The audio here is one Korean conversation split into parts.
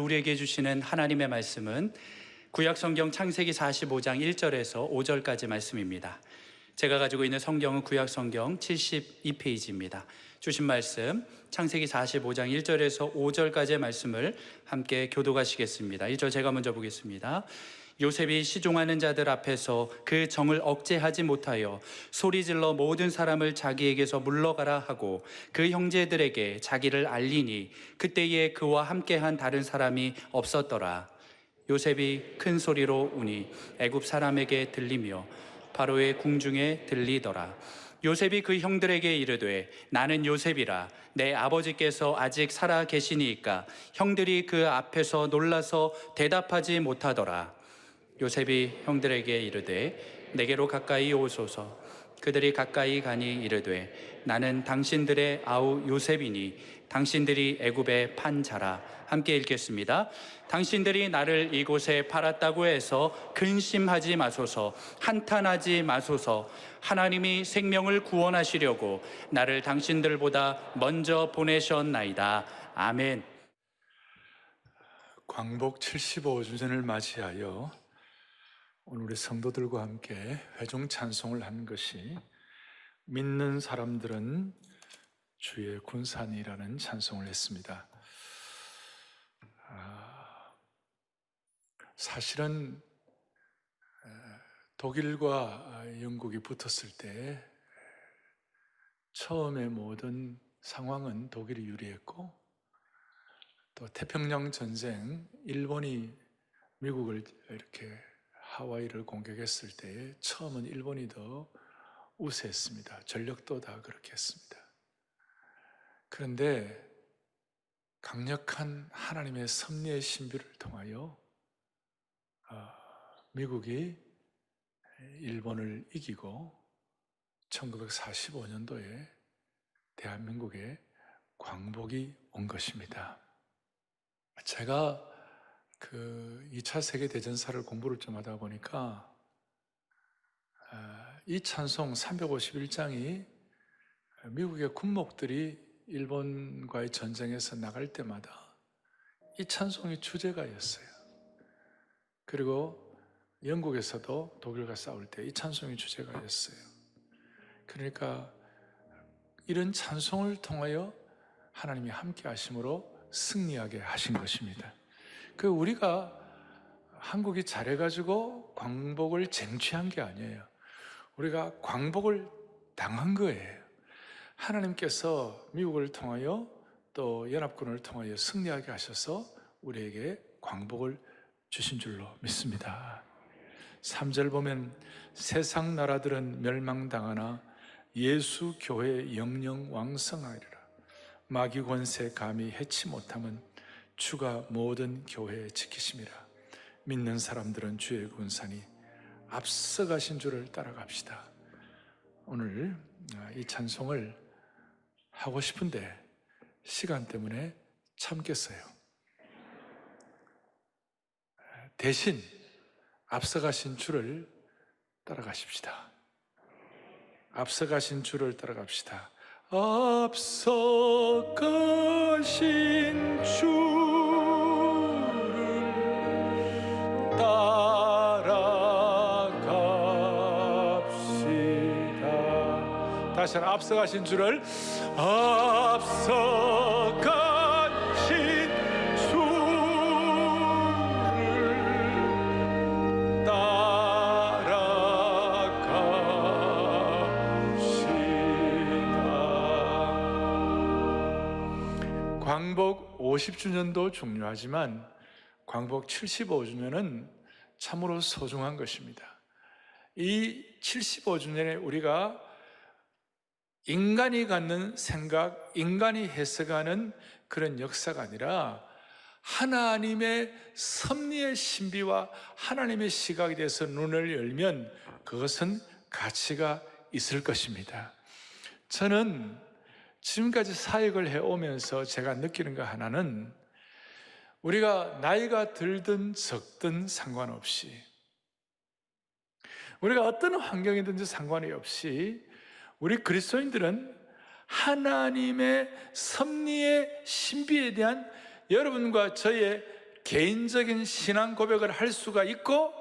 우리에게 주시는 하나님의 말씀은 구약성경 창세기 45장 1절에서 5절까지 말씀입니다. 제가 가지고 있는 성경은 구약성경 72페이지입니다. 주신 말씀 창세기 45장 1절에서 5절까지의 말씀을 함께 교독하시겠습니다. 1절 제가 먼저 보겠습니다. 요셉이 시종하는 자들 앞에서 그 정을 억제하지 못하여 소리질러 모든 사람을 자기에게서 물러가라 하고 그 형제들에게 자기를 알리니 그때에 그와 함께한 다른 사람이 없었더라. 요셉이 큰 소리로 우니 애굽 사람에게 들리며 바로의 궁중에 들리더라. 요셉이 그 형들에게 이르되 나는 요셉이라. 내 아버지께서 아직 살아 계시니이까. 형들이 그 앞에서 놀라서 대답하지 못하더라. 요셉이 형들에게 이르되 내게로 가까이 오소서. 그들이 가까이 가니 이르되 나는 당신들의 아우 요셉이니 당신들이 애굽에 판 자라. 함께 읽겠습니다. 당신들이 나를 이곳에 팔았다고 해서 근심하지 마소서. 한탄하지 마소서. 하나님이 생명을 구원하시려고 나를 당신들보다 먼저 보내셨나이다. 아멘. 광복 75주년을 맞이하여 오늘 우리 성도들과 함께 회중 찬송을 한 것이 믿는 사람들은 주의 군산이라는 찬송을 했습니다. 사실은 독일과 영국이 붙었을 때 처음에 모든 상황은 독일이 유리했고, 또 태평양 전쟁 일본이 미국을 이렇게 하와이를 공격했을 때 처음은 일본이 더 우세했습니다. 전력도 다 그렇게 했습니다. 그런데 강력한 하나님의 섭리의 신비를 통하여 미국이 일본을 이기고 1945년도에 대한민국에 광복이 온 것입니다. 제가 그 2차 세계대전사를 공부를 좀 하다 보니까 이 찬송 351장이 미국의 군목들이 일본과의 전쟁에서 나갈 때마다 이 찬송이 주제가였어요. 그리고 영국에서도 독일과 싸울 때 이 찬송이 주제가였어요. 그러니까 이런 찬송을 통하여 하나님이 함께 하심으로 승리하게 하신 것입니다. 우리가 한국이 잘해가지고 광복을 쟁취한 게 아니에요. 우리가 광복을 당한 거예요. 하나님께서 미국을 통하여 또 연합군을 통하여 승리하게 하셔서 우리에게 광복을 주신 줄로 믿습니다. 3절 보면 세상 나라들은 멸망당하나 예수 교회 영영 왕성하리라. 마귀 권세 감히 해치 못함은 주가 모든 교회에 지키심이라. 믿는 사람들은 주의 군산이 앞서가신 줄을 따라갑시다. 오늘 이 찬송을 하고 싶은데 시간 때문에 참겠어요. 대신 앞서가신 주를 따라가십시다. 앞서가신 주를 따라갑시다. 앞서가신 주를 따라갑시다. 다시 한번 앞서가신 주를 앞서가신 주를 따라갑시다. 광복 50주년도 중요하지만 광복 75주년은 참으로 소중한 것입니다. 이 75주년에 우리가 인간이 갖는 생각, 인간이 해석하는 그런 역사가 아니라 하나님의 섭리의 신비와 하나님의 시각에 대해서 눈을 열면 그것은 가치가 있을 것입니다. 저는 지금까지 사역을 해오면서 제가 느끼는 거 하나는, 우리가 나이가 들든 적든 상관없이, 우리가 어떤 환경이든지 상관이 없이 우리 그리스도인들은 하나님의 섭리의 신비에 대한 여러분과 저의 개인적인 신앙 고백을 할 수가 있고,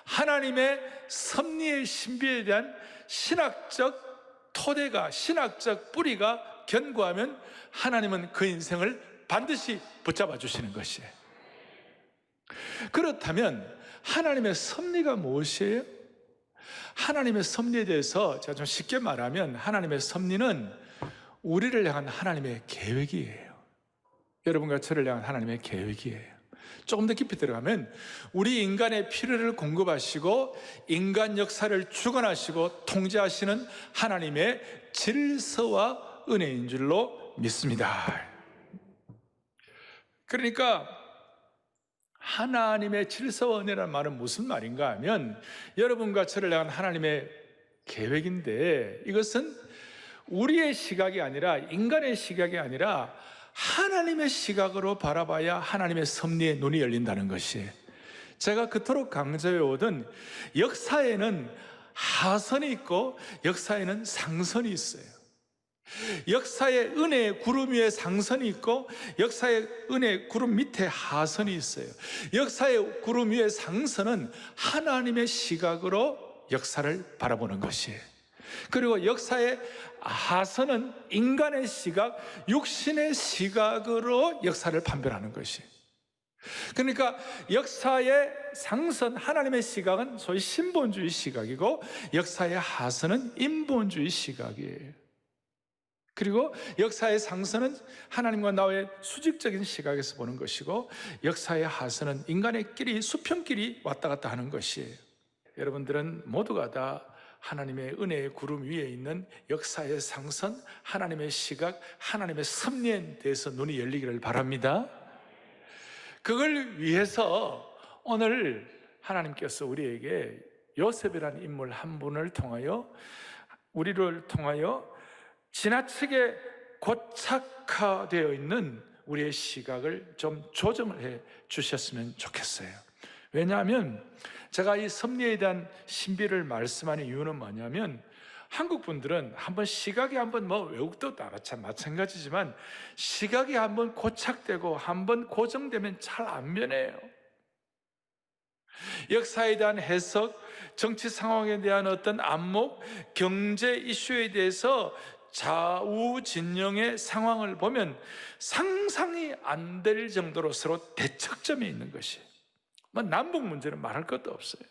하나님의 섭리의 신비에 대한 신학적 토대가, 신학적 뿌리가 견고하면 하나님은 그 인생을 반드시 붙잡아 주시는 것이에요. 그렇다면 하나님의 섭리가 무엇이에요? 하나님의 섭리에 대해서 제가 좀 쉽게 말하면, 하나님의 섭리는 우리를 향한 하나님의 계획이에요. 여러분과 저를 향한 하나님의 계획이에요. 조금 더 깊이 들어가면, 우리 인간의 필요를 공급하시고 인간 역사를 주관하시고 통제하시는 하나님의 질서와 은혜인 줄로 믿습니다. 그러니까 하나님의 질서와 은혜라는 말은 무슨 말인가 하면, 여러분과 저를 향한 하나님의 계획인데, 이것은 우리의 시각이 아니라, 인간의 시각이 아니라 하나님의 시각으로 바라봐야 하나님의 섭리에 눈이 열린다는 것이에요. 제가 그토록 강조해 오던, 역사에는 하선이 있고 역사에는 상선이 있어요. 역사의 은혜의 구름 위에 상선이 있고 역사의 은혜의 구름 밑에 하선이 있어요. 역사의 구름 위에 상선은 하나님의 시각으로 역사를 바라보는 것이에요. 그리고 역사의 하선은 인간의 시각, 육신의 시각으로 역사를 판별하는 것이에요. 그러니까 역사의 상선, 하나님의 시각은 소위 신본주의 시각이고, 역사의 하선은 인본주의 시각이에요. 그리고 역사의 상선은 하나님과 나의 수직적인 시각에서 보는 것이고, 역사의 하선은 인간의 끼리, 수평끼리 왔다 갔다 하는 것이에요. 여러분들은 모두가 다 하나님의 은혜의 구름 위에 있는 역사의 상선, 하나님의 시각, 하나님의 섭리에 대해서 눈이 열리기를 바랍니다. 그걸 위해서 오늘 하나님께서 우리에게 요셉이라는 인물 한 분을 통하여, 우리를 통하여 지나치게 고착화되어 있는 우리의 시각을 좀 조정을 해 주셨으면 좋겠어요. 왜냐하면 제가 이 섭리에 대한 신비를 말씀하는 이유는 뭐냐면, 한국 분들은 한번 시각이 한번 외국도 마찬가지지만 시각이 한번 고착되고 한번 고정되면 잘 안 변해요. 역사에 대한 해석, 정치 상황에 대한 어떤 안목, 경제 이슈에 대해서 좌우진영의 상황을 보면 상상이 안 될 정도로 서로 대척점에 있는 것이에요. 남북 문제는 말할 것도 없어요.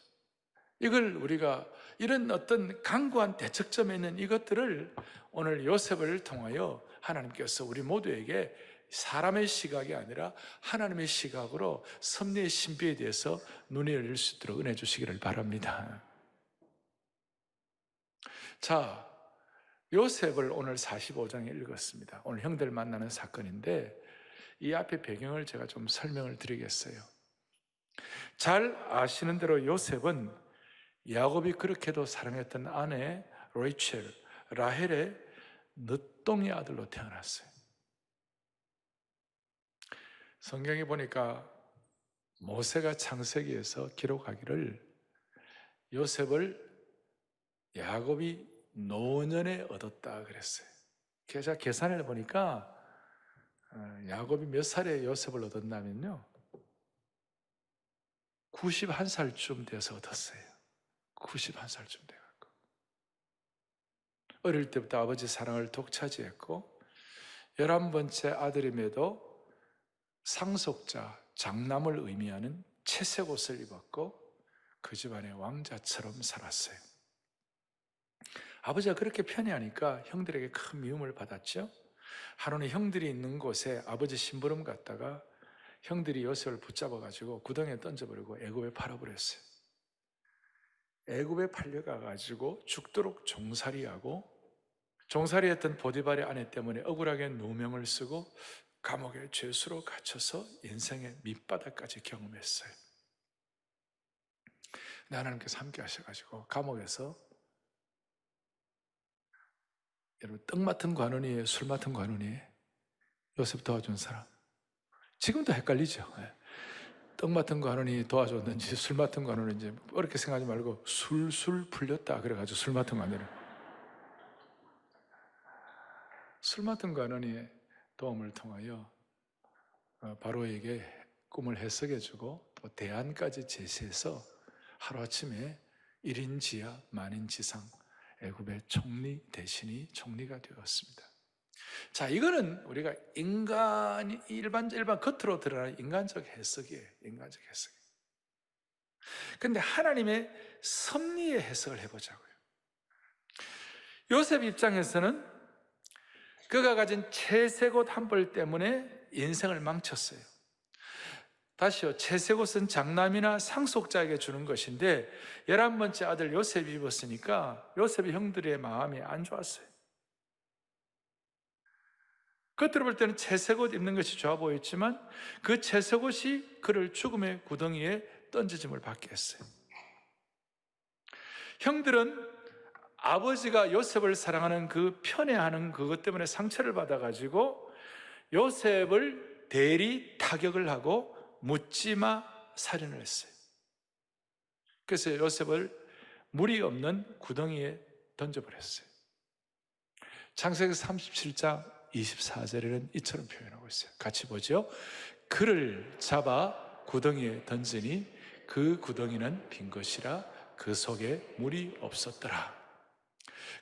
이걸 우리가 이런 어떤 강고한 대척점에 있는 이것들을 오늘 요셉을 통하여 하나님께서 우리 모두에게 사람의 시각이 아니라 하나님의 시각으로 섭리의 신비에 대해서 눈이 열릴 수 있도록 은혜 주시기를 바랍니다. 자, 요셉을 오늘 45장에 읽었습니다. 오늘 형들 만나는 사건인데, 이 앞에 배경을 제가 좀 설명을 드리겠어요. 잘 아시는 대로 요셉은 야곱이 그렇게도 사랑했던 아내 레이첼, 라헬의 늦둥이 아들로 태어났어요. 성경에 보니까 모세가 창세기에서 기록하기를 요셉을 야곱이 노년에 얻었다 그랬어요. 그래서 계산을 해보니까 야곱이 몇 살에 요셉을 얻었냐면요, 91살쯤 돼서 얻었어요. 91살쯤 돼갖고 어릴 때부터 아버지 사랑을 독차지했고, 11번째 아들임에도 상속자, 장남을 의미하는 채색 옷을 입었고 그 집안의 왕자처럼 살았어요. 아버지가 그렇게 편애하니까 형들에게 큰 미움을 받았죠. 하루는 형들이 있는 곳에 아버지 심부름 갔다가 형들이 요셉을 붙잡아가지고 구덩이에 던져버리고 애굽에 팔아버렸어요. 애굽에 팔려가가지고 죽도록 종살이하고, 종살이했던 보디발의 아내 때문에 억울하게 누명을 쓰고 감옥에 죄수로 갇혀서 인생의 밑바닥까지 경험했어요. 근데 하나님께서 함께 하셔가지고 감옥에서, 여러분, 떡 맡은 관원이에요, 술 맡은 관원이에요? 요셉 도와준 사람? 지금도 헷갈리죠. 떡 맡은 관원이 도와줬는지 술 맡은 관원인지 어렵게 생각하지 말고 술술 풀렸다 그래가지고 술 맡은 관원이, 술 맡은 관원이 도움을 통하여 바로에게 꿈을 해석해주고 또 대안까지 제시해서 하루아침에 1인 지하 만인 지상 애굽의 총리 대신이 총리가 되었습니다. 자, 이거는 우리가 일반 겉으로 드러나는 인간적 해석이에요. 인간적 해석. 근데 하나님의 섭리의 해석을 해보자고요. 요셉 입장에서는 그가 가진 채색옷 한 벌 때문에 인생을 망쳤어요. 다시요, 채색옷은 장남이나 상속자에게 주는 것인데 11번째 아들 요셉이 입었으니까 요셉의 형들의 마음이 안 좋았어요. 겉으로 볼 때는 채색옷 입는 것이 좋아 보였지만 그 채색옷이 그를 죽음의 구덩이에 던져짐을 받게 했어요. 형들은 아버지가 요셉을 사랑하는 그 편애하는 그것 때문에 상처를 받아가지고 요셉을 대리 타격을 하고 묻지마 살인을 했어요. 그래서 요셉을 물이 없는 구덩이에 던져버렸어요. 창세기 37장 24절에는 이처럼 표현하고 있어요. 같이 보죠. 그를 잡아 구덩이에 던지니 그 구덩이는 빈 것이라 그 속에 물이 없었더라.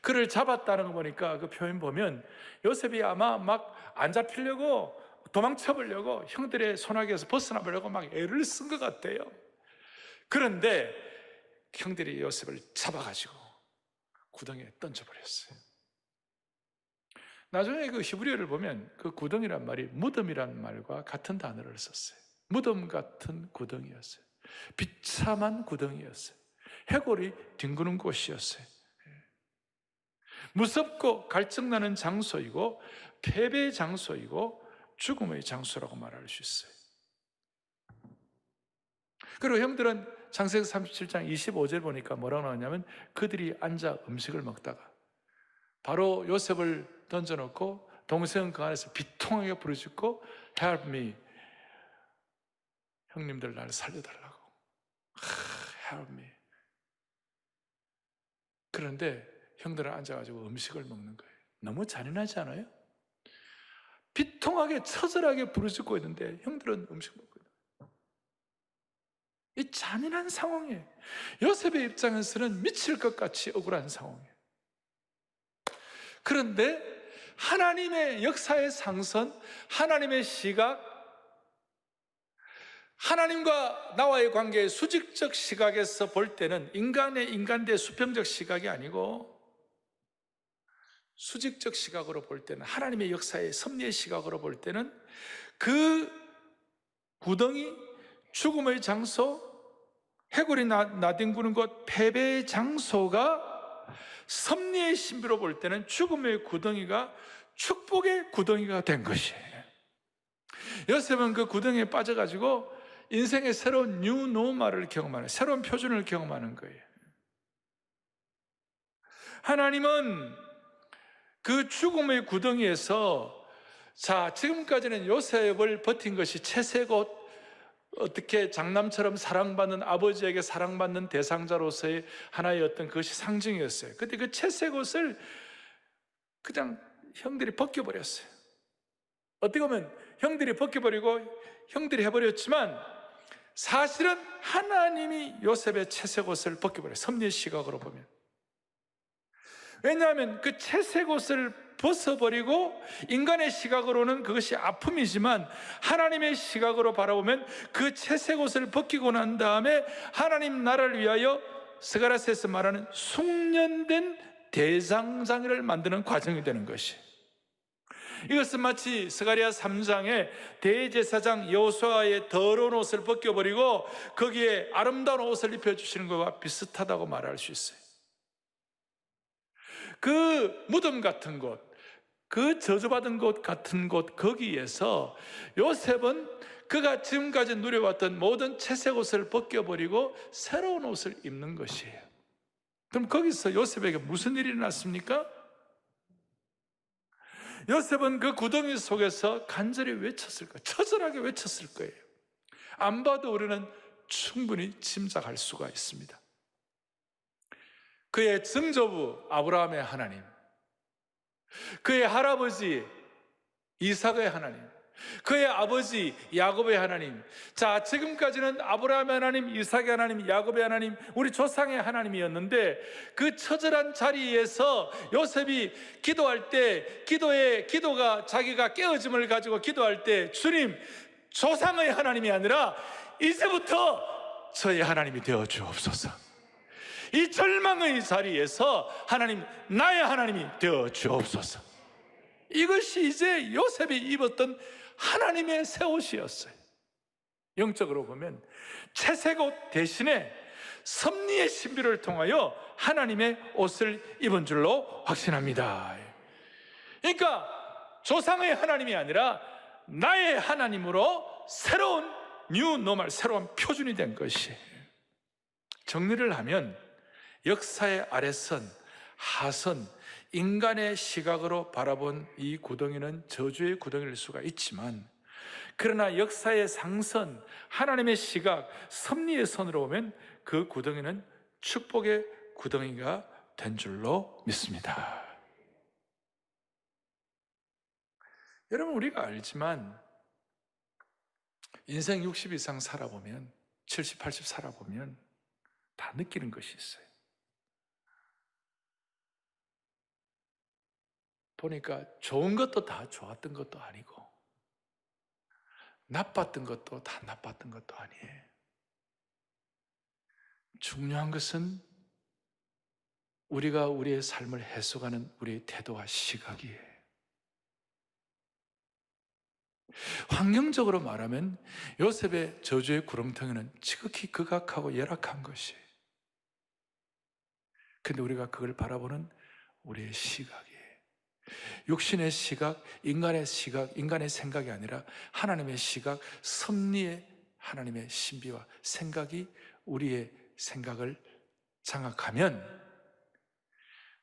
그를 잡았다는 거 보니까 그 표현 보면 요셉이 아마 막 안 잡히려고 도망쳐 보려고 형들의 손아귀에서 벗어나 보려고 막 애를 쓴 것 같아요. 그런데 형들이 요셉을 잡아가지고 구덩이에 던져버렸어요. 나중에 그 히브리어를 보면 그 구덩이란 말이 무덤이란 말과 같은 단어를 썼어요. 무덤 같은 구덩이였어요. 비참한 구덩이였어요. 해골이 뒹구는 곳이었어요. 무섭고 갈증나는 장소이고 패배의 장소이고 죽음의 장소라고 말할 수 있어요. 그리고 형들은 창세기 37장 25절 보니까 뭐라고 나오냐면 그들이 앉아 음식을 먹다가 바로 요셉을 던져놓고 동생은 그 안에서 비통하게 부르짖고 Help me, 형님들 나를 살려달라고. Help me. 그런데 형들은 앉아가지고 음식을 먹는 거예요. 너무 잔인하지 않아요? 비통하게 처절하게 부르짖고 있는데 형들은 음식 먹고 있는 거예요. 이 잔인한 상황이에요. 요셉의 입장에서는 미칠 것 같이 억울한 상황이에요. 그런데 하나님의 역사의 상선, 하나님의 시각, 하나님과 나와의 관계의 수직적 시각에서 볼 때는 인간의 수평적 시각이 아니고 수직적 시각으로 볼 때는 하나님의 역사의 섭리의 시각으로 볼 때는 그 구덩이, 죽음의 장소, 해골이 나뒹구는 곳, 패배의 장소가 섭리의 신비로 볼 때는 죽음의 구덩이가 축복의 구덩이가 된 것이에요. 요셉은 그 구덩이에 빠져가지고 인생의 새로운 뉴 노멀을 경험하는, 새로운 표준을 경험하는 거예요. 하나님은 그 죽음의 구덩이에서 지금까지는 요셉을 버틴 것이 채색옷, 어떻게 장남처럼 사랑받는, 아버지에게 사랑받는 대상자로서의 하나의 어떤 그것이 상징이었어요. 근데 그 채색옷을 그냥 형들이 벗겨버렸어요. 어떻게 보면 형들이 벗겨버리고 형들이 해버렸지만 사실은 하나님이 요셉의 채색옷을 벗겨버려요. 섭리의 시각으로 보면. 왜냐하면 그 채색옷을 벗어버리고 인간의 시각으로는 그것이 아픔이지만 하나님의 시각으로 바라보면 그 채색옷을 벗기고 난 다음에 하나님 나라를 위하여 스가랴서에서 말하는 숙련된 대장장이를 만드는 과정이 되는 것이, 이것은 마치 스가랴 3장에 대제사장 여호수아의 더러운 옷을 벗겨버리고 거기에 아름다운 옷을 입혀주시는 것과 비슷하다고 말할 수 있어요. 그 무덤 같은 곳, 그 저주받은 곳 같은 곳, 거기에서 요셉은 그가 지금까지 누려왔던 모든 채색옷을 벗겨버리고 새로운 옷을 입는 것이에요. 그럼 거기서 요셉에게 무슨 일이 일어났습니까? 요셉은 그 구덩이 속에서 간절히 외쳤을 거예요. 처절하게 외쳤을 거예요. 안 봐도 우리는 충분히 짐작할 수가 있습니다. 그의 증조부 아브라함의 하나님, 그의 할아버지 이삭의 하나님, 그의 아버지 야곱의 하나님, 자, 지금까지는 아브라함의 하나님, 이삭의 하나님, 야곱의 하나님, 우리 조상의 하나님이었는데, 그 처절한 자리에서 요셉이 기도할 때, 기도가 자기가 깨어짐을 가지고 기도할 때, 주님, 조상의 하나님이 아니라 이제부터 저의 하나님이 되어 주옵소서. 이 절망의 자리에서 하나님, 나의 하나님이 되어 주옵소서. 이것이 이제 요셉이 입었던 하나님의 새 옷이었어요. 영적으로 보면 채색옷 대신에 섭리의 신비를 통하여 하나님의 옷을 입은 줄로 확신합니다. 그러니까 조상의 하나님이 아니라 나의 하나님으로 새로운 뉴 노멀, 새로운 표준이 된 것이. 정리를 하면 역사의 아래선, 하선, 인간의 시각으로 바라본 이 구덩이는 저주의 구덩이일 수가 있지만, 그러나 역사의 상선, 하나님의 시각, 섭리의 선으로 보면 그 구덩이는 축복의 구덩이가 된 줄로 믿습니다. 여러분, 우리가 알지만 인생 60 이상 살아보면, 70, 80 살아보면 다 느끼는 것이 있어요. 보니까 좋은 것도 다 좋았던 것도 아니고, 나빴던 것도 다 나빴던 것도 아니에요. 중요한 것은 우리가 우리의 삶을 해석하는 우리의 태도와 시각이에요. 환경적으로 말하면 요셉의 저주의 구렁텅이는 지극히 극악하고 열악한 것이에요. 근데 우리가 그걸 바라보는 우리의 시각이에요. 육신의 시각, 인간의 시각, 인간의 생각이 아니라 하나님의 시각, 섭리의 하나님의 신비와 생각이 우리의 생각을 장악하면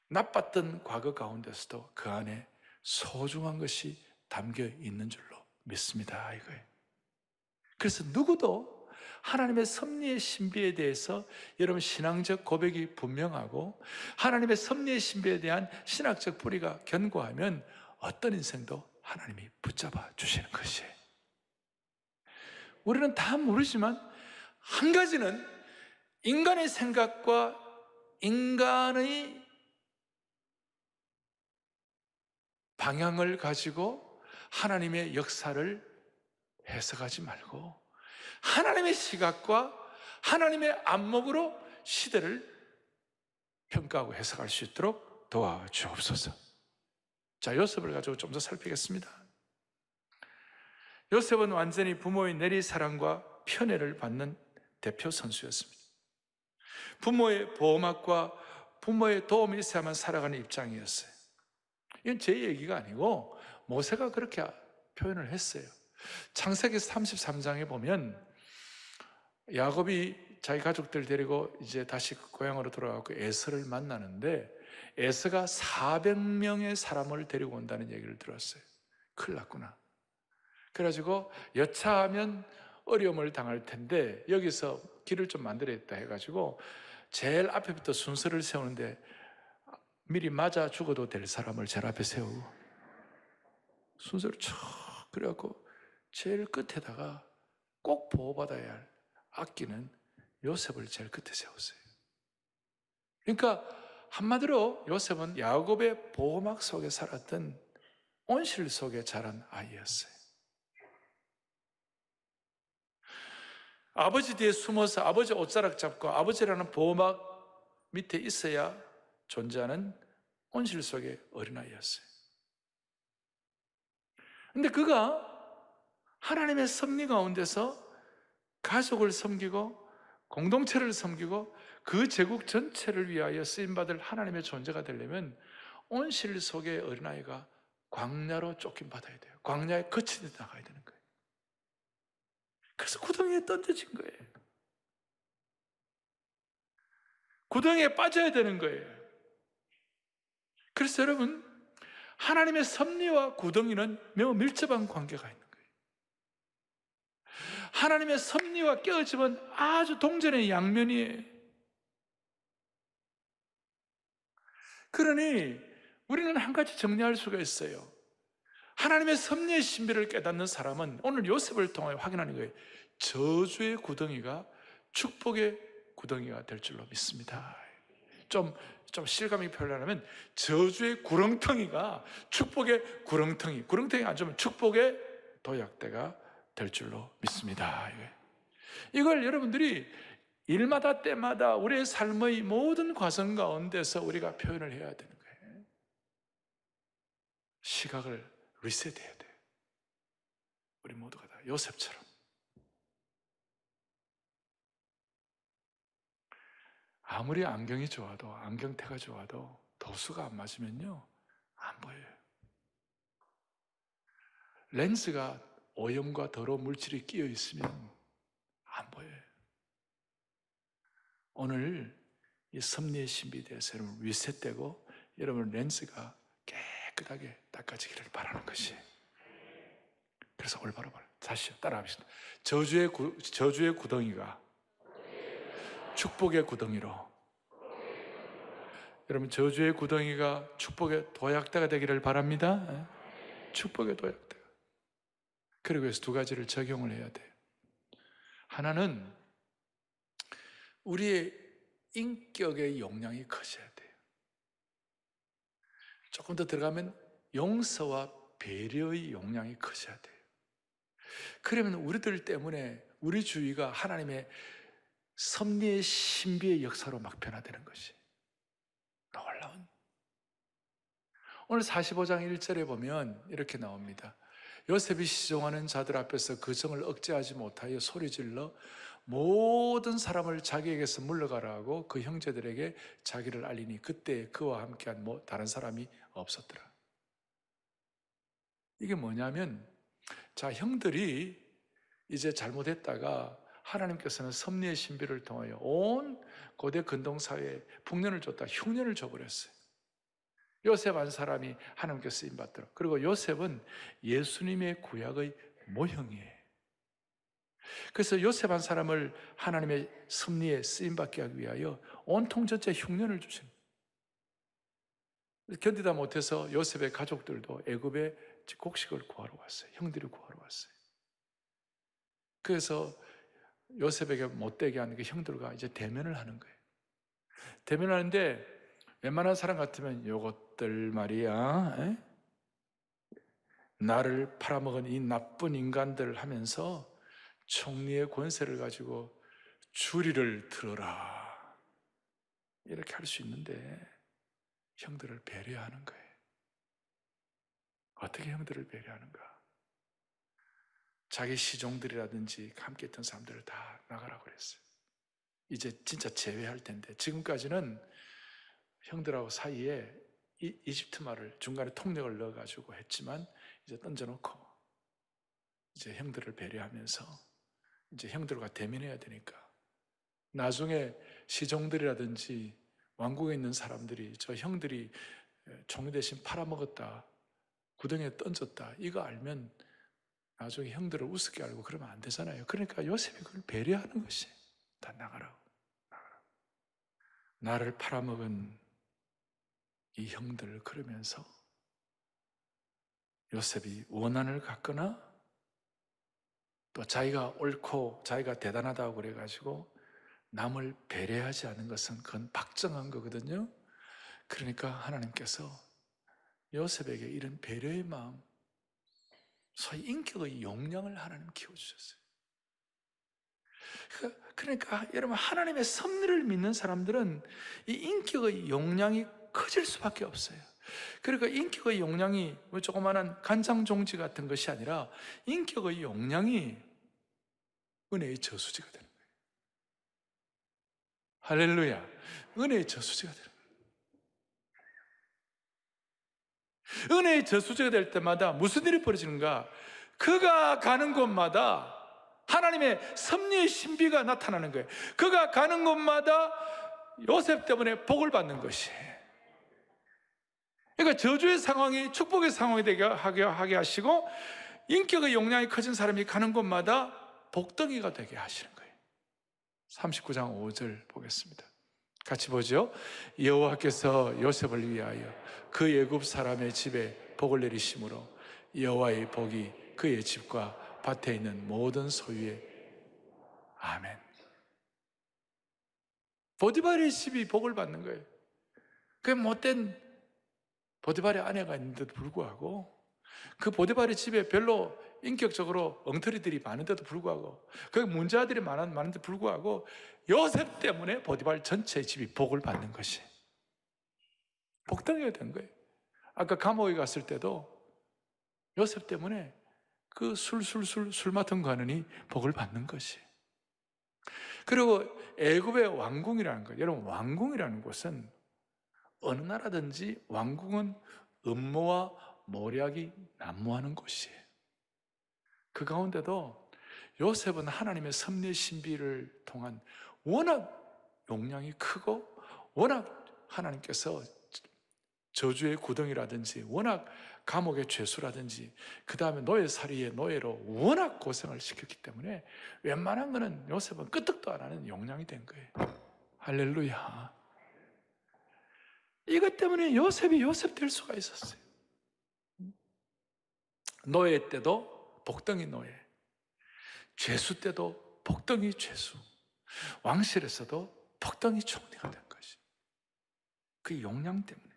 나빴던 과거 가운데서도 그 안에 소중한 것이 담겨 있는 줄로 믿습니다. 이거예요. 그래서 누구도 하나님의 섭리의 신비에 대해서 여러분 신앙적 고백이 분명하고 하나님의 섭리의 신비에 대한 신학적 뿌리가 견고하면 어떤 인생도 하나님이 붙잡아 주시는 것이에요. 우리는 다 모르지만 한 가지는 인간의 생각과 인간의 방향을 가지고 하나님의 역사를 해석하지 말고 하나님의 시각과 하나님의 안목으로 시대를 평가하고 해석할 수 있도록 도와주옵소서. 자, 요셉을 가지고 좀 더 살피겠습니다. 요셉은 완전히 부모의 내리사랑과 편애를 받는 대표 선수였습니다. 부모의 보호막과 부모의 도움이 있어야만 살아가는 입장이었어요. 이건 제 얘기가 아니고 모세가 그렇게 표현을 했어요. 창세기 33장에 보면 야곱이 자기 가족들 데리고 이제 다시 고향으로 돌아가고 에서를 만나는데 에서가 400명의 사람을 데리고 온다는 얘기를 들었어요. 큰일 났구나. 그래가지고 여차하면 어려움을 당할 텐데 여기서 길을 좀 만들어야겠다 해가지고 제일 앞에부터 순서를 세우는데 미리 맞아 죽어도 될 사람을 제일 앞에 세우고 순서를 쭉 그래갖고 제일 끝에다가 꼭 보호받아야 할 아끼는 요셉을 제일 끝에 세웠어요. 그러니까 한마디로 요셉은 야곱의 보호막 속에 살았던 온실 속에 자란 아이였어요. 아버지 뒤에 숨어서 아버지 옷자락 잡고 아버지라는 보호막 밑에 있어야 존재하는 온실 속의 어린아이였어요. 근데 그가 하나님의 섭리 가운데서 가족을 섬기고 공동체를 섬기고 그 제국 전체를 위하여 쓰임받을 하나님의 존재가 되려면 온실 속의 어린아이가 광야로 쫓김받아야 돼요. 광야에 거치듯 나가야 되는 거예요. 그래서 구덩이에 던져진 거예요. 구덩이에 빠져야 되는 거예요. 그래서 여러분, 하나님의 섭리와 구덩이는 매우 밀접한 관계가 있는 거예요. 하나님의 섭리와 깨어짐은 아주 동전의 양면이에요. 그러니 우리는 한 가지 정리할 수가 있어요. 하나님의 섭리의 신비를 깨닫는 사람은 오늘 요셉을 통해 확인하는 거예요. 저주의 구덩이가 축복의 구덩이가 될 줄로 믿습니다. 좀 실감이 표현하면 저주의 구렁텅이가 축복의 구렁텅이가 안 좋으면 축복의 도약대가 될 줄로 믿습니다. 이걸 여러분들이 일마다 때마다 우리의 삶의 모든 과정 가운데서 우리가 표현을 해야 되는 거예요. 시각을 리셋해야 돼요. 우리 모두가 다 요셉처럼. 아무리 안경이 좋아도, 안경테가 좋아도 도수가 안 맞으면요 안 보여요. 렌즈가 오염과 더러운 물질이 끼어 있으면 안 보여요. 오늘 이 섭리의 신비에 대해서 여러분 리셋되고 여러분 렌즈가 깨끗하게 닦아지기를 바라는 것이. 그래서 올바로 다시 따라합시다. 저주의 구덩이가 축복의 구덩이로. 여러분 저주의 구덩이가 축복의 도약대가 되기를 바랍니다. 축복의 도약대. 그리고 해서 두 가지를 적용을 해야 돼요. 하나는 우리의 인격의 용량이 커져야 돼요. 조금 더 들어가면 용서와 배려의 용량이 커져야 돼요. 그러면 우리들 때문에 우리 주위가 하나님의 섭리의 신비의 역사로 막 변화되는 것이 놀라운. 오늘 45장 1절에 보면 이렇게 나옵니다. 요셉이 시종하는 자들 앞에서 그 정을 억제하지 못하여 소리질러 모든 사람을 자기에게서 물러가라 하고 그 형제들에게 자기를 알리니 그때 그와 함께한 다른 사람이 없었더라. 이게 뭐냐면, 자, 형들이 이제 잘못했다가 하나님께서는 섭리의 신비를 통하여 온 고대 근동사회에 풍년을 줬다, 흉년을 줘버렸어요. 요셉 한 사람이 하나님께 쓰임받더라. 그리고 요셉은 예수님의 구약의 모형이에요. 그래서 요셉 한 사람을 하나님의 섭리에 쓰임받게 하기 위하여 온통 전체 흉년을 주신. 견디다 못해서 요셉의 가족들도 애굽에 곡식을 구하러 왔어요. 형들이 구하러 왔어요. 그래서 요셉에게 못되게 하는 게 형들과 이제 대면을 하는 거예요. 대면을 하는데 웬만한 사람 같으면 요것들 말이야, 나를 팔아먹은 이 나쁜 인간들 하면서 총리의 권세를 가지고 주리를 들어라 이렇게 할 수 있는데 형들을 배려하는 거예요. 어떻게 형들을 배려하는가? 자기 시종들이라든지 함께 했던 사람들을 다 나가라고 그랬어요. 이제 진짜 제외할 텐데, 지금까지는 형들하고 사이에 이집트 말을 중간에 통역을 넣어가지고 했지만 이제 던져놓고 이제 형들을 배려하면서 이제 형들과 대면해야 되니까 나중에 시종들이라든지 왕국에 있는 사람들이 저 형들이 종이 대신 팔아먹었다, 구덩이에 던졌다, 이거 알면 나중에 형들을 우습게 알고 그러면 안 되잖아요. 그러니까 요셉이 그걸 배려하는 것이 다 나가라고. 나를 팔아먹은 이 형들, 그러면서 요셉이 원한을 갖거나 또 자기가 옳고 자기가 대단하다고 그래가지고 남을 배려하지 않은 것은 그건 박정한 거거든요. 그러니까 하나님께서 요셉에게 이런 배려의 마음, 소위 인격의 용량을 하나님 키워주셨어요. 그러니까 여러분, 하나님의 섭리를 믿는 사람들은 이 인격의 용량이 커질 수밖에 없어요. 그러니까 인격의 용량이 조그마한 간장종지 같은 것이 아니라 인격의 용량이 은혜의 저수지가 되는 거예요. 할렐루야. 은혜의 저수지가 되는 거예요. 은혜의 저수지가 될 때마다 무슨 일이 벌어지는가? 그가 가는 곳마다 하나님의 섭리의 신비가 나타나는 거예요. 그가 가는 곳마다 요셉 때문에 복을 받는 것이에요. 그러니까 저주의 상황이 축복의 상황이 되게 하게 하시고, 인격의 용량이 커진 사람이 가는 곳마다 복덩이가 되게 하시는 거예요. 39장 5절 보겠습니다. 같이 보죠. 여호와께서 요셉을 위하여 그 애굽 사람의 집에 복을 내리심으로 여호와의 복이 그의 집과 밭에 있는 모든 소유에. 아멘. 보디발의 집이 복을 받는 거예요. 그 못된 보디발의 아내가 있는데도 불구하고, 그 보디발의 집에 별로 인격적으로 엉터리들이 많은데도 불구하고, 그 문제아들이 많은데도 불구하고 요셉 때문에 보디발 전체의 집이 복을 받는 것이 복덩이가 된 거예요. 아까 감옥에 갔을 때도 요셉 때문에 그 술 맡은 관원이 복을 받는 것이. 그리고 애굽의 왕궁이라는 것, 여러분, 왕궁이라는 곳은 어느 나라든지 왕궁은 음모와 모략이 난무하는 곳이에요. 그 가운데도 요셉은 하나님의 섭리의 신비를 통한 워낙 용량이 크고, 워낙 하나님께서 저주의 구덩이라든지, 워낙 감옥의 죄수라든지, 그 다음에 노예살이의 노예로 워낙 고생을 시켰기 때문에 웬만한 거는 요셉은 끄떡도 안 하는 용량이 된 거예요. 할렐루야. 이것 때문에 요셉이 요셉 될 수가 있었어요. 노예 때도 복덩이 노예, 죄수 때도 복덩이 죄수, 왕실에서도 복덩이 총리가 된 것이 그 용량 때문에.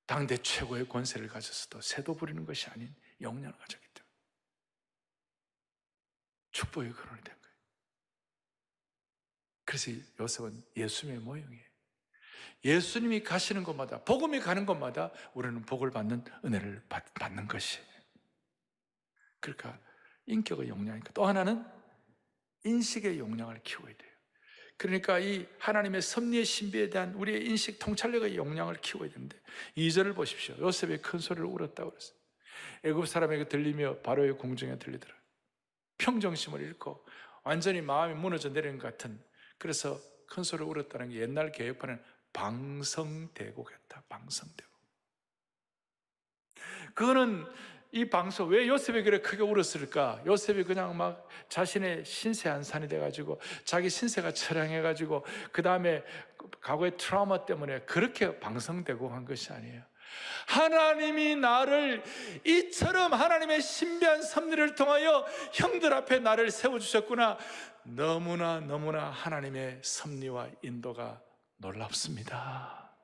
당대 최고의 권세를 가졌어도 새도 부리는 것이 아닌 용량을 가졌기 때문에 축복의 근원이 된 거예요. 그래서 요셉은 예수님의 모형이에요. 예수님이 가시는 곳마다, 복음이 가는 곳마다 우리는 복을 받는 은혜를 받는 것이에요. 그러니까 인격의 용량이니까. 또 하나는 인식의 용량을 키워야 돼요. 그러니까 이 하나님의 섭리의 신비에 대한 우리의 인식 통찰력의 용량을 키워야 되는데, 2절을 보십시오. 요셉이 큰 소리를 울었다고 그랬어요. 애굽 사람에게 들리며 바로의 궁정에 들리더라. 평정심을 잃고 완전히 마음이 무너져 내리는 것 같은, 그래서 큰 소리를 울었다는 게 옛날 개혁판은 방성대곡했다. 방성대곡. 그거는 이 방송, 왜 요셉이 그래 크게 울었을까? 요셉이 그냥 막 자신의 신세 한산이 돼가지고, 자기 신세가 처량해가지고, 그 다음에 과거의 트라우마 때문에 그렇게 방성대곡한 것이 아니에요. 하나님이 나를 이처럼 하나님의 신비한 섭리를 통하여 형들 앞에 나를 세워주셨구나. 너무나 하나님의 섭리와 인도가 놀랍습니다.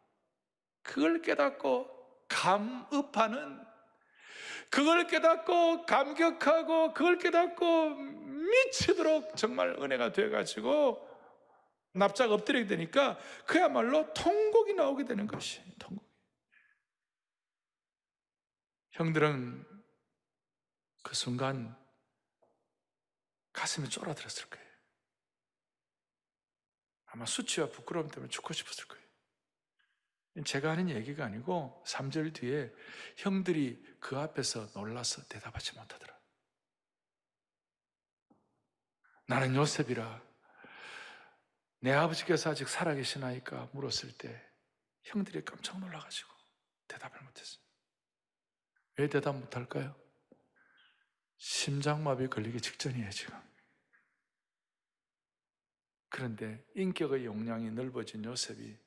그걸 깨닫고 감읍하는, 그걸 깨닫고 감격하고, 그걸 깨닫고 미치도록 정말 은혜가 돼가지고 납작 엎드리게 되니까 그야말로 통곡이 나오게 되는 것이. 통곡. 형들은 그 순간 가슴이 쫄아들었을 거예요. 아마 수치와 부끄러움 때문에 죽고 싶었을 거예요. 제가 하는 얘기가 아니고 3절 뒤에 형들이 그 앞에서 놀라서 대답하지 못하더라. 나는 요셉이라 내 아버지께서 아직 살아계시나이까 물었을 때 형들이 깜짝 놀라가지고 대답을 못했어요. 왜 대답 못할까요? 심장마비 걸리기 직전이에요, 지금. 그런데 인격의 용량이 넓어진 요셉이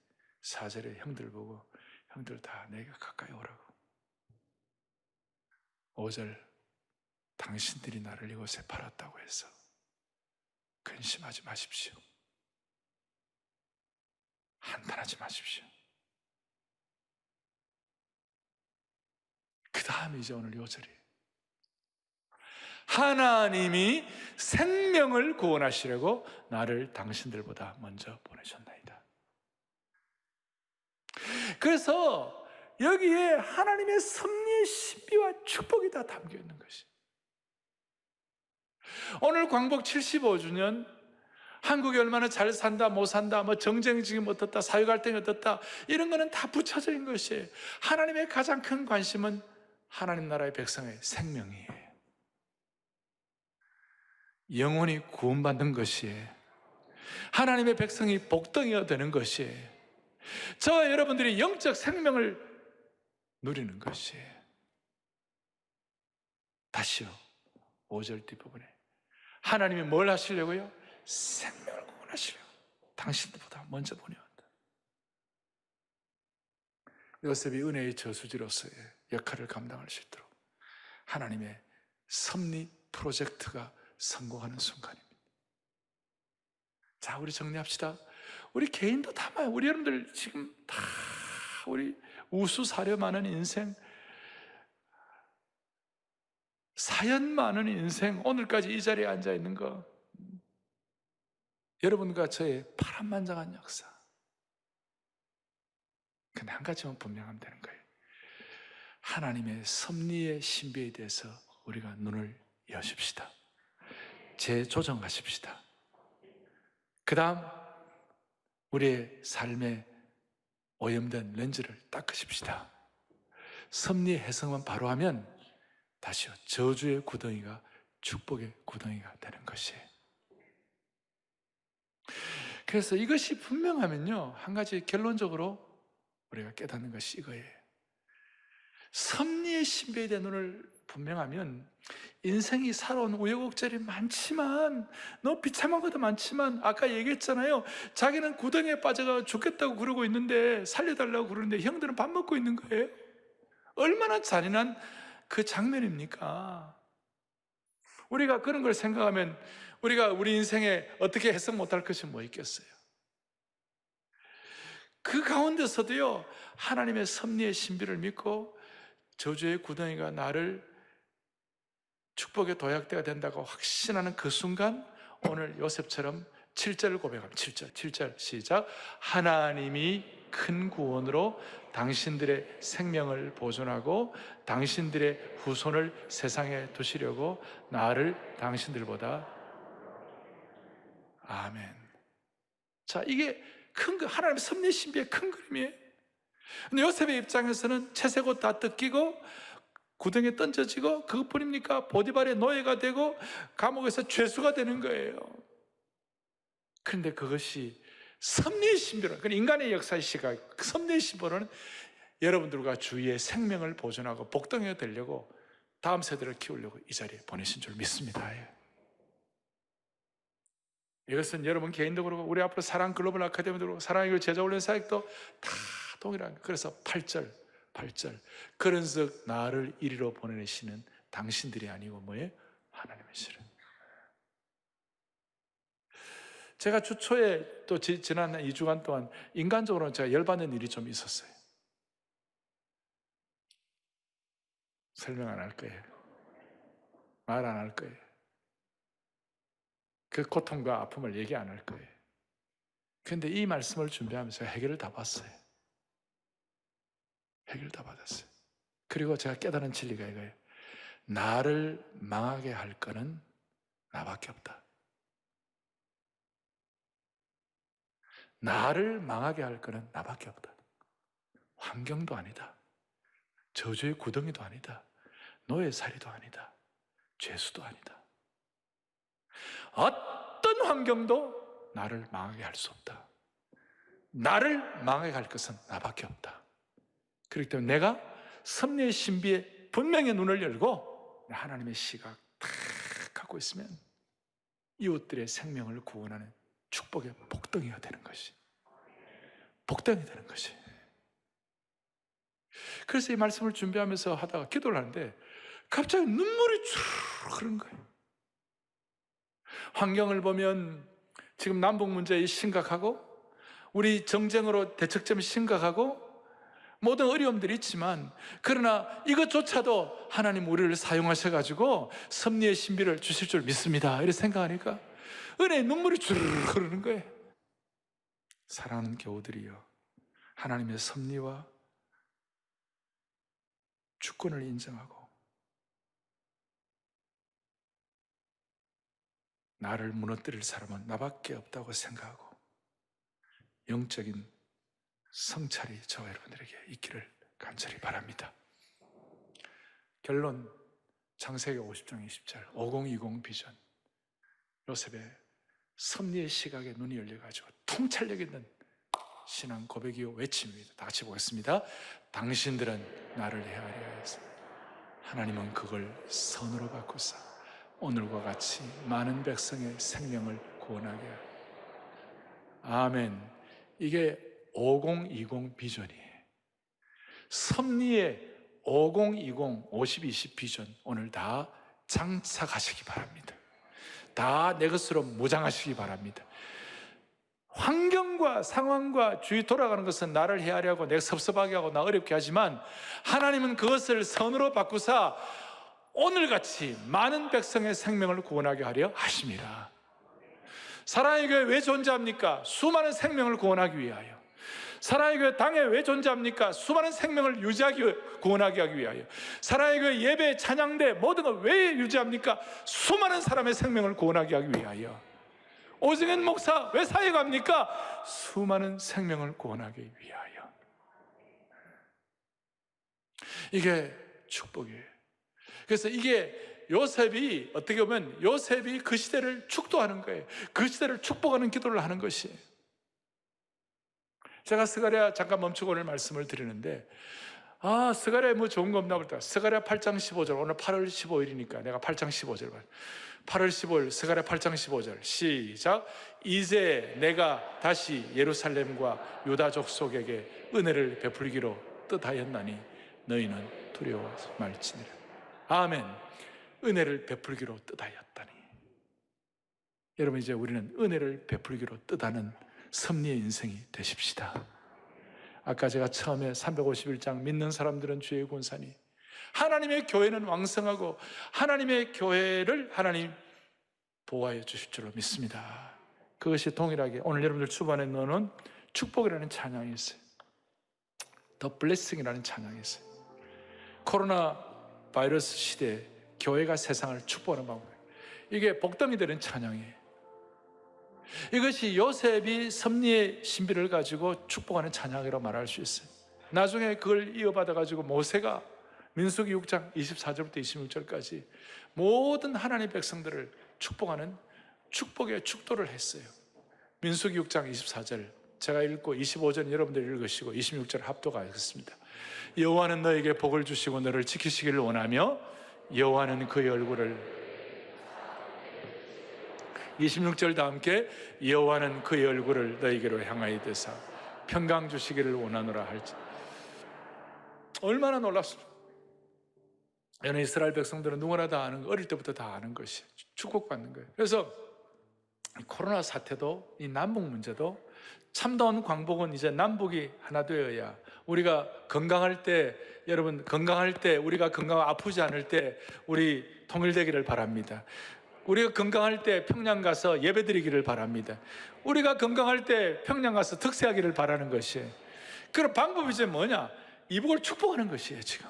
4절에 형들 보고, 형들 다 내가 가까이 오라고. 5절, 당신들이 나를 이곳에 팔았다고 해서 근심하지 마십시오. 한탄하지 마십시오. 그 다음에 이제 오늘 5절이에요. 하나님이 생명을 구원하시려고 나를 당신들보다 먼저 보내셨나이다. 그래서 여기에 하나님의 섭리의 신비와 축복이 다 담겨 있는 것이. 오늘 광복 75주년, 한국이 얼마나 잘 산다, 못 산다, 뭐 정쟁이 지금 어떻다, 사회갈등이 어떻다, 이런 거는 다 붙여져 있는 것이에요. 하나님의 가장 큰 관심은 하나님 나라의 백성의 생명이에요. 영혼이 구원받는 것이에요. 하나님의 백성이 복덩이가 되는 것이에요. 저와 여러분들이 영적 생명을 누리는 것이에요. 다시요, 5절 뒷부분에 하나님이 뭘 하시려고요? 생명을 구원하시려고 당신들보다 먼저 보내왔다. 요셉이 은혜의 저수지로서의 역할을 감당할 수 있도록 하나님의 섭리 프로젝트가 성공하는 순간입니다. 자, 우리 정리합시다. 우리 개인도 담아요. 우리 여러분들 지금 다 우리 우수 사려 많은 인생, 사연 많은 인생, 오늘까지 이 자리에 앉아 있는 거, 여러분과 저의 파란만장한 역사. 근데 한 가지만 분명하면 되는 거예요. 하나님의 섭리의 신비에 대해서 우리가 눈을 여십시다. 재조정하십시다. 그 다음 우리의 삶에 오염된 렌즈를 닦으십시다. 섭리의 해석만 바로 하면 다시요, 저주의 구덩이가 축복의 구덩이가 되는 것이에요. 그래서 이것이 분명하면요, 한 가지 결론적으로 우리가 깨닫는 것이 이거예요. 섭리의 신비에 대한 눈을 분명하면 인생이 살아온 우여곡절이 많지만, 너무 비참한 것도 많지만, 아까 얘기했잖아요. 자기는 구덩이에 빠져가 죽겠다고 그러고 있는데, 살려달라고 그러는데 형들은 밥 먹고 있는 거예요. 얼마나 잔인한 그 장면입니까? 우리가 그런 걸 생각하면 우리가 우리 인생에 어떻게 해석 못할 것이 뭐 있겠어요? 그 가운데서도요, 하나님의 섭리의 신비를 믿고 저주의 구덩이가 나를 축복의 도약대가 된다고 확신하는 그 순간, 오늘 요셉처럼 7절을 고백합니다. 7절 시작. 하나님이 큰 구원으로 당신들의 생명을 보존하고 당신들의 후손을 세상에 두시려고 나를 당신들보다. 아멘. 자, 이게 하나님의 섭리 신비의 큰 그림이에요. 근데 요셉의 입장에서는 채색 옷 다 뜯기고 구덩이에 던져지고, 그것뿐입니까? 보디발의 노예가 되고 감옥에서 죄수가 되는 거예요. 그런데 그것이 섭리의 신비로, 인간의 역사의 시각, 섭리의 신비로는 여러분들과 주위의 생명을 보존하고 복덩이가 되려고, 다음 세대를 키우려고 이 자리에 보내신 줄 믿습니다. 이것은 여러분 개인도 그렇고 우리 앞으로 사랑 글로벌 아카데미도 그렇고 사랑의 제자 훈련 사역도 다 동일한 거예요. 그래서 8절 그런즉 나를 이리로 보내시는 당신들이 아니고 뭐예요? 하나님이시라. 제가 주 초에 또 지난 2주간 동안 인간적으로는 제가 열받는 일이 좀 있었어요. 설명 안 할 거예요. 말 안 할 거예요. 그 고통과 아픔을 얘기 안 할 거예요. 그런데 이 말씀을 준비하면서 해결을 다 봤어요. 해결을 다 받았어요. 그리고 제가 깨달은 진리가 이거예요. 나를 망하게 할 거는 나밖에 없다. 나를 망하게 할 거는 나밖에 없다. 환경도 아니다. 저주의 구덩이도 아니다. 노예살이도 아니다. 죄수도 아니다. 어떤 환경도 나를 망하게 할 수 없다. 나를 망하게 할 것은 나밖에 없다. 그렇기 때문에 내가 섭리의 신비에 분명히 눈을 열고 하나님의 시각 딱 갖고 있으면 이웃들의 생명을 구원하는 축복의 복덩이가 되는 것이, 복덩이 되는 것이. 그래서 이 말씀을 준비하면서 하다가 기도를 하는데 갑자기 눈물이 쭉 흐르는 거예요. 환경을 보면 지금 남북 문제가 심각하고 우리 정쟁으로 대척점이 심각하고 모든 어려움들이 있지만, 그러나 이것조차도 하나님 우리를 사용하셔가지고 섭리의 신비를 주실 줄 믿습니다. 이렇게 생각하니까 은혜의 눈물이 쭉 흐르는 거예요. 사랑하는 교우들이여, 하나님의 섭리와 주권을 인정하고 나를 무너뜨릴 사람은 나밖에 없다고 생각하고 영적인 성찰이 저와 여러분들에게 있기를 간절히 바랍니다. 결론, 창세기 50장 20절 5020 비전, 요셉의 섭리의 시각에 눈이 열려가지고 통찰력 있는 신앙 고백이요 외침입니다. 다 같이 보겠습니다. 당신들은 나를 헤아려 해서 하나님은 그걸 선으로 바꾸사 오늘과 같이 많은 백성의 생명을 구원하게 하라. 아멘. 이게 5020 비전이에요. 섭리의 5020 5020 비전 오늘 다 장착하시기 바랍니다. 다 내 것으로 무장하시기 바랍니다. 환경과 상황과 주위 돌아가는 것은 나를 헤아려고 내가 섭섭하게 하고 나 어렵게 하지만 하나님은 그것을 선으로 바꾸사 오늘같이 많은 백성의 생명을 구원하게 하려 하심이라. 사랑의 교회 왜 존재합니까? 수많은 생명을 구원하기 위하여. 사랑의 교회 당에 왜 존재합니까? 수많은 생명을 유지하기, 구원하게 하기 위하여. 사랑의 교회 예배, 찬양대 모든 걸 왜 유지합니까? 수많은 사람의 생명을 구원하게 하기 위하여. 오승현 목사 왜 사회 갑니까? 수많은 생명을 구원하기 위하여. 이게 축복이에요. 그래서 이게 요셉이 어떻게 보면 요셉이 그 시대를 축도하는 거예요. 그 시대를 축복하는 기도를 하는 것이에요. 제가 스가랴 잠깐 멈추고 오늘 말씀을 드리는데 스가랴에 뭐 좋은 거 없나 볼까? 스가랴 8장 15절 오늘 8월 15일이니까 내가 8장 15절 8월 15일 스가랴 8장 15절 시작. 이제 내가 다시 예루살렘과 유다 족속에게 은혜를 베풀기로 뜻하였나니 너희는 두려워하지 말지니라. 아멘. 은혜를 베풀기로 뜻하였다니. 여러분 이제 우리는 은혜를 베풀기로 뜻하는 섭리의 인생이 되십시다. 아까 제가 처음에 351장 믿는 사람들은 주의 권사니 하나님의 교회는 왕성하고 하나님의 교회를 하나님 보호하여 주실 줄로 믿습니다. 그것이 동일하게 오늘 여러분들 주반에 넣어놓은 축복이라는 찬양이 있어요. 더 블레싱이라는 찬양이 있어요. 코로나 바이러스 시대에 교회가 세상을 축복하는 방법이에요. 이게 복덩이 되는 찬양이에요. 이것이 요셉이 섭리의 신비를 가지고 축복하는 찬양이라고 말할 수 있어요. 나중에 그걸 이어받아가지고 모세가 민수기 6장 24절부터 26절까지 모든 하나님의 백성들을 축복하는 축복의 축도를 했어요. 민수기 6장 24절 제가 읽고 25절 여러분들이 읽으시고 26절 합독하겠습니다. 여호와는 너에게 복을 주시고 너를 지키시기를 원하며 여호와는 그의 얼굴을 26절도 함께 여호와는 그의 얼굴을 너에게로 향하여 대사 평강 주시기를 원하노라 할지. 얼마나 놀랍습니까? 여느 이스라엘 백성들은 누구나 다 아는 거, 어릴 때부터 다 아는 것이 축복받는 거예요. 그래서 코로나 사태도 이 남북 문제도 참다운 광복은 이제 남북이 하나 되어야 우리가 건강할 때 여러분 건강할 때 우리가 건강하고 아프지 않을 때 우리 통일되기를 바랍니다. 우리가 건강할 때 평양 가서 예배드리기를 바랍니다. 우리가 건강할 때 평양 가서 득세하기를 바라는 것이에요. 그럼 방법이 이제 뭐냐? 이북을 축복하는 것이에요. 지금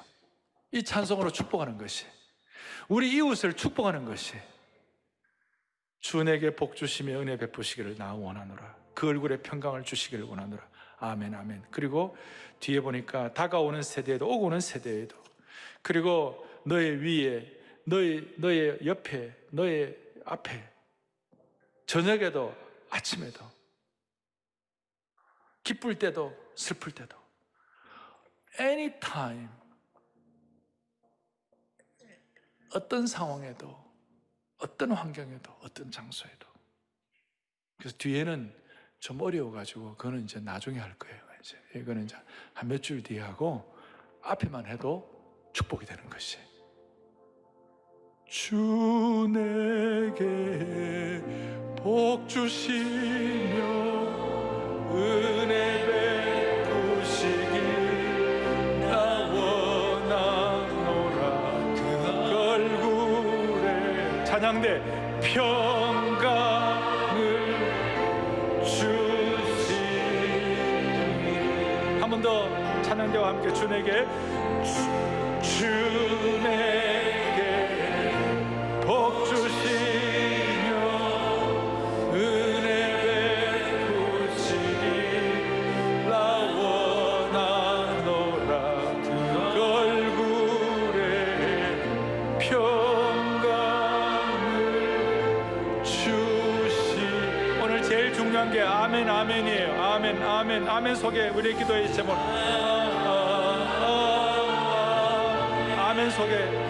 이 찬송으로 축복하는 것이 우리 이웃을 축복하는 것이 주 내게 복 주시며 은혜 베푸시기를 나 원하노라. 그 얼굴에 평강을 주시기를 원하노라. 아멘 아멘. 그리고 뒤에 보니까 다가오는 세대에도 오고 오는 세대에도 그리고 너의 위에 너의 옆에 너의 앞에 저녁에도 아침에도 기쁠 때도 슬플 때도 anytime 어떤 상황에도 어떤 환경에도 어떤 장소에도. 그래서 뒤에는 좀 어려워가지고 그거는 이제 나중에 할 거예요. 이제 이거는 이제 한 몇 줄 뒤에 하고 앞에만 해도 축복이 되는 것이. 주 내게 복 주시며 은혜 베푸시길 나 원하노라. 그 얼굴에 찬양대 평강을 주시니. 한 번 더 찬양대와 함께 주 내게 주 내게 복 주시며 은혜 베푸시길 나 원하노라. 그 얼굴에 평강을 주시. 오늘 제일 중요한 게 아멘 아멘이에요. 아멘 아멘 아멘 속에 우리의 기도의 제목 아멘 속에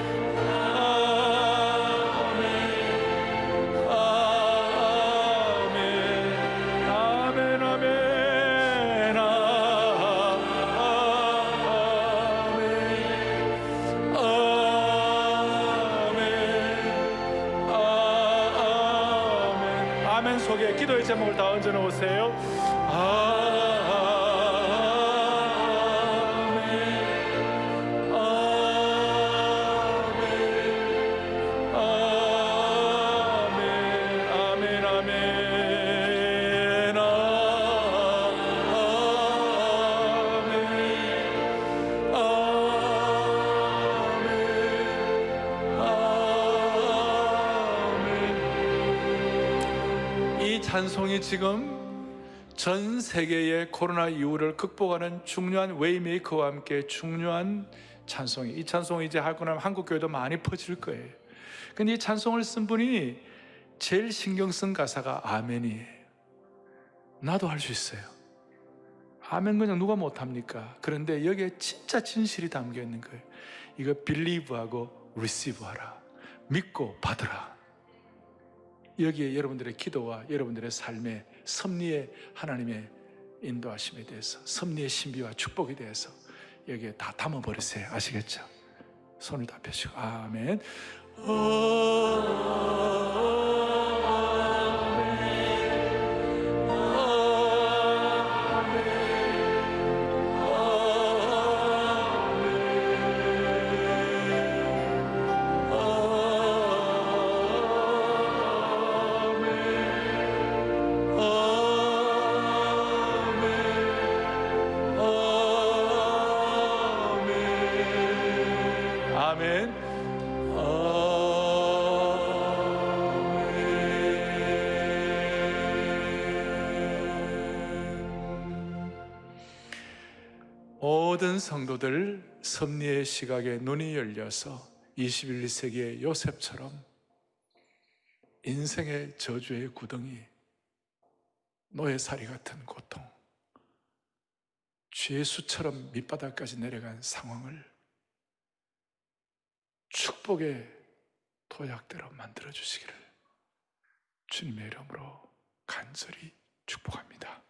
속에 기도의 제목을 다 얹어 놓으세요. 찬송이 지금 전 세계의 코로나 이후를 극복하는 중요한 웨이메이커와 함께 중요한 찬송이, 이 찬송이 이제 하고 나면 한국 교회도 많이 퍼질 거예요. 근데 이 찬송을 쓴 분이 제일 신경 쓴 가사가 아멘이에요. 나도 할 수 있어요. 아멘 그냥 누가 못합니까? 그런데 여기에 진짜 진실이 담겨 있는 거예요. 이거 believe하고 receive 하라. 믿고 받으라. 여기에 여러분들의 기도와 여러분들의 삶의 섭리의 하나님의 인도하심에 대해서, 섭리의 신비와 축복에 대해서 여기에 다 담아버리세요. 아시겠죠? 손을 다 펴시고 아멘. 모든 성도들 섭리의 시각에 눈이 열려서 21세기의 요셉처럼 인생의 저주의 구덩이, 노예살이 같은 고통, 죄수처럼 밑바닥까지 내려간 상황을 축복의 도약대로 만들어주시기를 주님의 이름으로 간절히 축복합니다.